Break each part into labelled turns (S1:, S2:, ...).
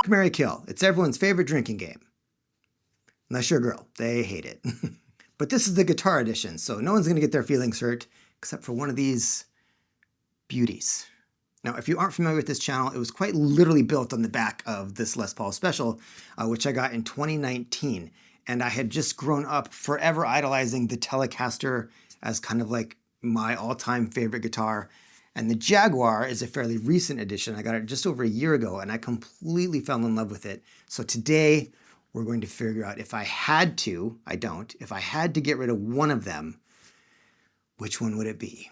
S1: Marry, Kill. It's everyone's favorite drinking game. Unless you're a girl. They hate it. But this is the guitar edition, so no one's going to get their feelings hurt except for one of these beauties. Now, if you aren't familiar with this channel, it was quite literally built on the back of this Les Paul Special, which I got in 2019. And I had just grown up forever idolizing the Telecaster as kind of like my all-time favorite guitar. And the Jaguar is a fairly recent addition. I got it just over a year ago, and I completely fell in love with it. So today, we're going to figure out if I had to, I don't, if I had to get rid of one of them, which one would it be?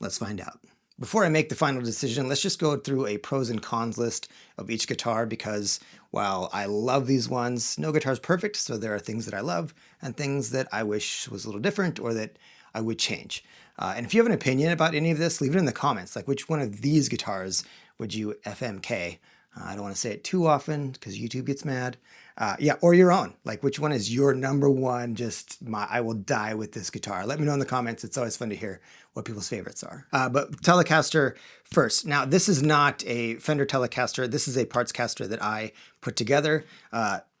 S1: Let's find out. Before I make the final decision, let's just go through a pros and cons list of each guitar, because while I love these ones, no guitar is perfect, so there are things that I love and things that I wish was a little different or that I would change. And if you have an opinion about any of this, leave it in the comments. Like, which one of these guitars would you FMK? I don't want to say it too often because YouTube gets mad. Yeah, or your own. Like, which one is your number one? I will die with this guitar. Let me know in the comments. It's always fun to hear what people's favorites are. But Telecaster first. Now, this is not a Fender Telecaster. This is a parts caster that I put together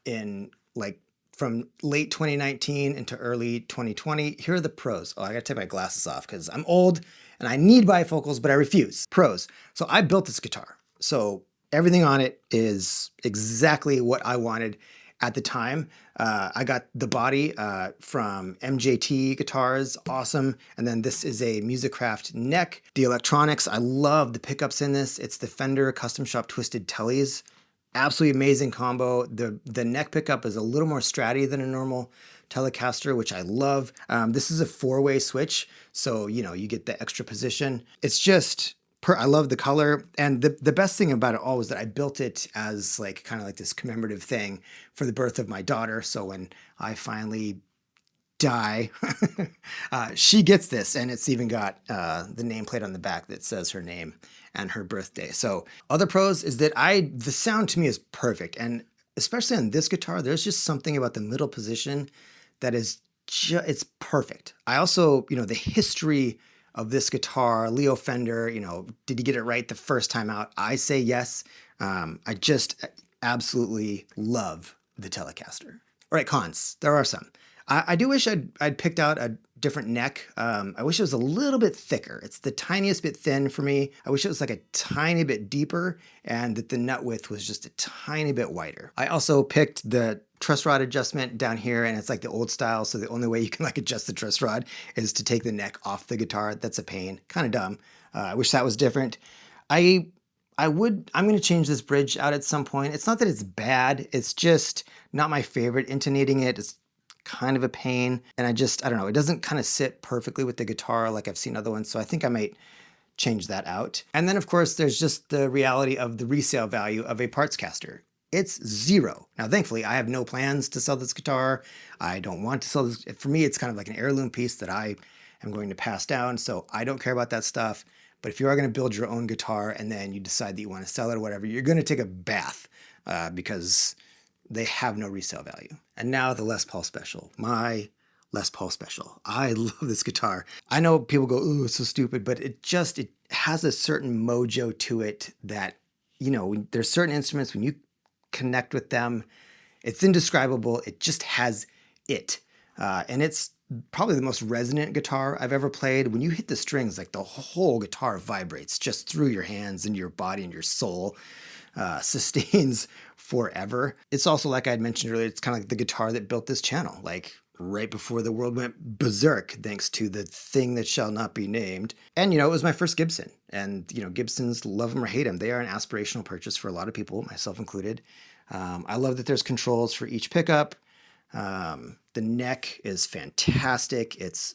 S1: in like from late 2019 into early 2020. Here are the pros. Oh, I gotta take my glasses off because I'm old and I need bifocals, but I refuse. Pros. So I built this guitar. So everything on it is exactly what I wanted at the time. I got the body from MJT Guitars, awesome. And then this is a Musicraft neck. The electronics, I love the pickups in this. It's the Fender Custom Shop Twisted Tellies. Absolutely amazing combo. The neck pickup is a little more stratty than a normal Telecaster, which I love. This is a 4-way switch, so you get the extra position. It's just I love the color, and the best thing about it all was that I built it as like kind of like this commemorative thing for the birth of my daughter. So when I finally die, she gets this, and it's even got the nameplate on the back that says her name and her birthday. So other pros is that the sound to me is perfect, and especially on this guitar, there's just something about the middle position that is it's perfect. I also, the history of this guitar, Leo Fender, did he get it right the first time out? I say yes. I just absolutely love the Telecaster. All right, cons. There are some. I do wish I'd picked out a different neck. I wish it was a little bit thicker. It's the tiniest bit thin for me. I wish it was like a tiny bit deeper and that the nut width was just a tiny bit wider. I also picked the truss rod adjustment down here, and it's like the old style, so the only way you can like adjust the truss rod is to take the neck off the guitar. That's a pain. Kind of dumb. I wish that was different. I'm going to change this bridge out at some point. It's not that it's bad. It's just not my favorite. Intonating it is kind of a pain. And I don't know, it doesn't kind of sit perfectly with the guitar like I've seen other ones. So I think I might change that out. And then of course, there's just the reality of the resale value of a parts caster. It's zero. Now, thankfully, I have no plans to sell this guitar. I don't want to sell this. For me, it's kind of like an heirloom piece that I am going to pass down. So I don't care about that stuff. But if you are going to build your own guitar and then you decide that you want to sell it or whatever, you're going to take a bath because they have no resale value. And now the Les Paul Special, my Les Paul Special. I love this guitar. I know people go, "Ooh, it's so stupid," but it has a certain mojo to it that, there's certain instruments when you connect with them, it's indescribable. It just has it. And it's probably the most resonant guitar I've ever played. When you hit the strings, like the whole guitar vibrates just through your hands and your body and your soul. Sustains forever. It's also, like I had mentioned earlier, it's kind of like the guitar that built this channel, like right before the world went berserk, thanks to the thing that shall not be named. And, it was my first Gibson. And, Gibsons, love them or hate them, they are an aspirational purchase for a lot of people, myself included. I love that there's controls for each pickup. The neck is fantastic. It's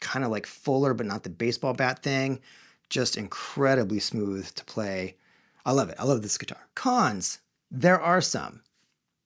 S1: kind of like fuller, but not the baseball bat thing. Just incredibly smooth to play. I love it. I love this guitar. Cons, there are some.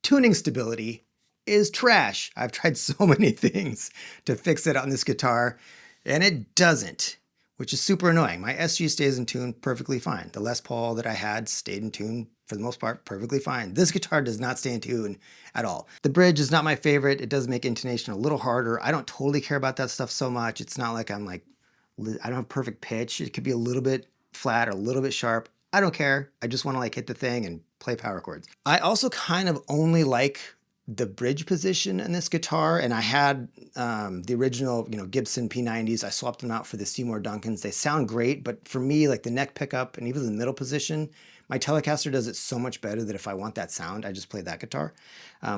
S1: Tuning stability is trash. I've tried so many things to fix it on this guitar, and it doesn't, which is super annoying. My SG stays in tune perfectly fine. The Les Paul that I had stayed in tune for the most part perfectly fine. This guitar does not stay in tune at all. The bridge is not my favorite. It does make intonation a little harder. I don't totally care about that stuff so much. It's not like I don't have perfect pitch. It could be a little bit flat or a little bit sharp. I don't care. I just want to like hit the thing and play power chords. I also kind of only like the bridge position in this guitar, and I had the original, Gibson P90s. I swapped them out for the Seymour Duncans. They sound great, but for me, like the neck pickup and even the middle position, my Telecaster does it so much better that if I want that sound, I just play that guitar.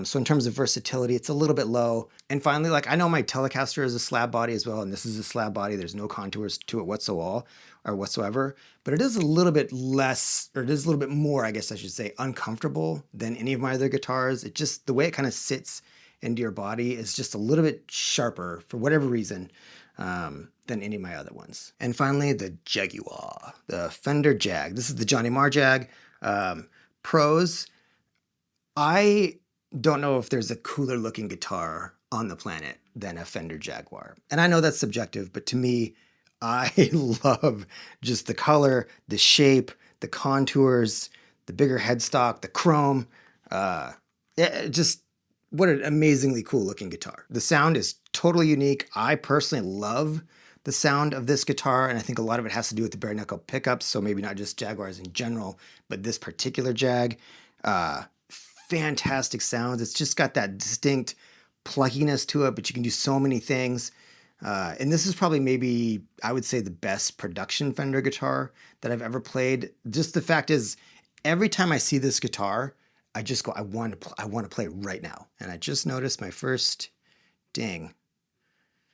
S1: So in terms of versatility, it's a little bit low. And finally, like I know my Telecaster is a slab body as well, and this is a slab body. There's no contours to it whatsoever, but it is a little bit less, or it is a little bit more, I guess I should say, uncomfortable than any of my other guitars. It just, the way it kind of sits into your body is just a little bit sharper for whatever reason than any of my other ones. And finally, the Jaguar, the Fender Jag. This is the Johnny Marr Jag. Pros, I don't know if there's a cooler looking guitar on the planet than a Fender Jaguar. And I know that's subjective, but to me, I love just the color, the shape, the contours, the bigger headstock, the chrome. Just what an amazingly cool looking guitar. The sound is totally unique. I personally love the sound of this guitar, and I think a lot of it has to do with the bare knuckle pickups, so maybe not just Jaguars in general, but this particular Jag. Fantastic sounds. It's just got that distinct pluckiness to it, but you can do so many things. And this is probably maybe, I would say, the best production Fender guitar that I've ever played. Just the fact is, every time I see this guitar, I just go, I want to play it right now. And I just noticed my first ding.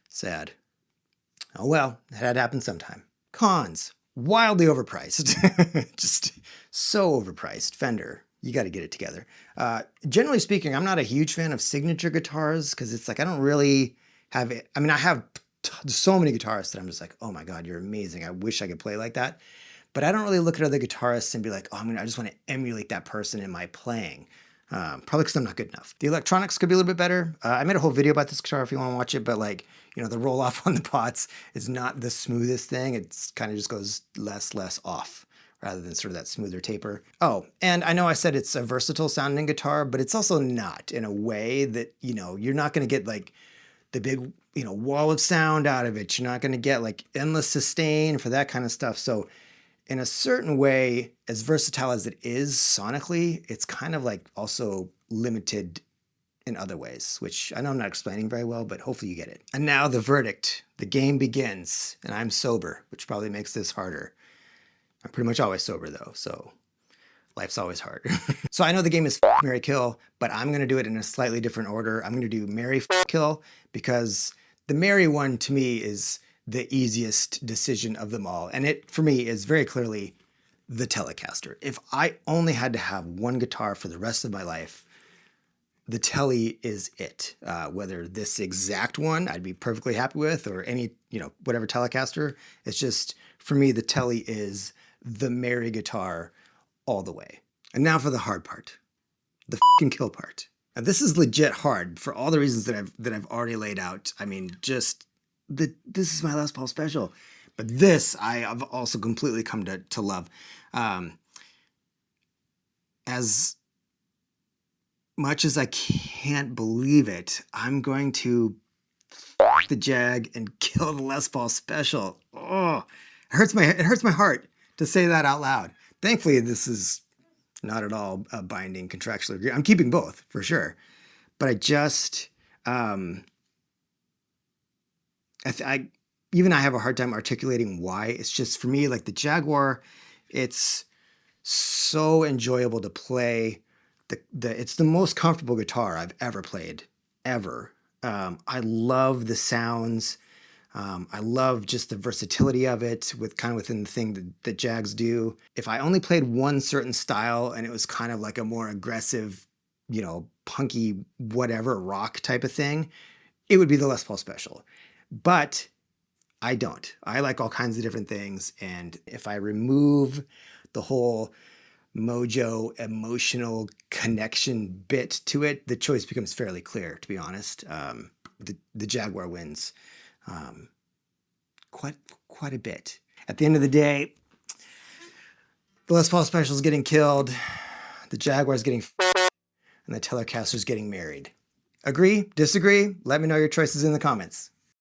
S1: Sad. Oh well, it had to happen sometime. Cons, wildly overpriced. Just so overpriced. Fender, you got to get it together. Generally speaking, I'm not a huge fan of signature guitars because it's like I don't really have it. I mean, I have so many guitarists that I'm just like, oh my God, you're amazing. I wish I could play like that. But I don't really look at other guitarists and be like, oh, I just want to emulate that person in my playing. Probably because I'm not good enough. The electronics could be a little bit better. I made a whole video about this guitar if you want to watch it, but like, the roll off on the pots is not the smoothest thing. It's kind of just goes less off rather than sort of that smoother taper. Oh, and I know I said it's a versatile sounding guitar, but it's also not in a way that, you're not going to get like the big, wall of sound out of it. You're not going to get like endless sustain for that kind of stuff. So in a certain way, as versatile as it is sonically, it's kind of like also limited in other ways, which I know I'm not explaining very well, but hopefully you get it. And now the verdict. The game begins, and I'm sober, which probably makes this harder. I'm pretty much always sober though, so life's always hard. So I know the game is Marry, Kill, but I'm going to do it in a slightly different order. I'm going to do Marry, Kill, because the Marry one to me is the easiest decision of them all. And it, for me, is very clearly the Telecaster. If I only had to have one guitar for the rest of my life, the Tele is it. Whether this exact one I'd be perfectly happy with, or any, whatever Telecaster, it's just, for me, the Tele is the Marry guitar all the way. And now for the hard part, the kill part. Now this is legit hard for all the reasons that I've already laid out. I mean, just this is my Les Paul special, but this I've also completely come to love. As much as I can't believe it, I'm going to the Jag and kill the Les Paul special. Oh, it hurts my heart to say that out loud. Thankfully, this is not at all a binding contractual agreement. I'm keeping both for sure, but I just, I have a hard time articulating why. It's just, for me, like the Jaguar, it's so enjoyable to play. It's the most comfortable guitar I've ever played, ever. I love the sounds. I love just the versatility of it within the thing that Jags do. If I only played one certain style and it was kind of like a more aggressive, punky, whatever, rock type of thing, it would be the Les Paul Special. But I don't. I like all kinds of different things. And if I remove the whole mojo emotional connection bit to it, the choice becomes fairly clear, to be honest. The Jaguar wins. Quite a bit. At the end of the day, the Les Paul Special is getting killed, the Jaguar's getting and the Telecaster's getting married. Agree? Disagree? Let me know your choices in the comments.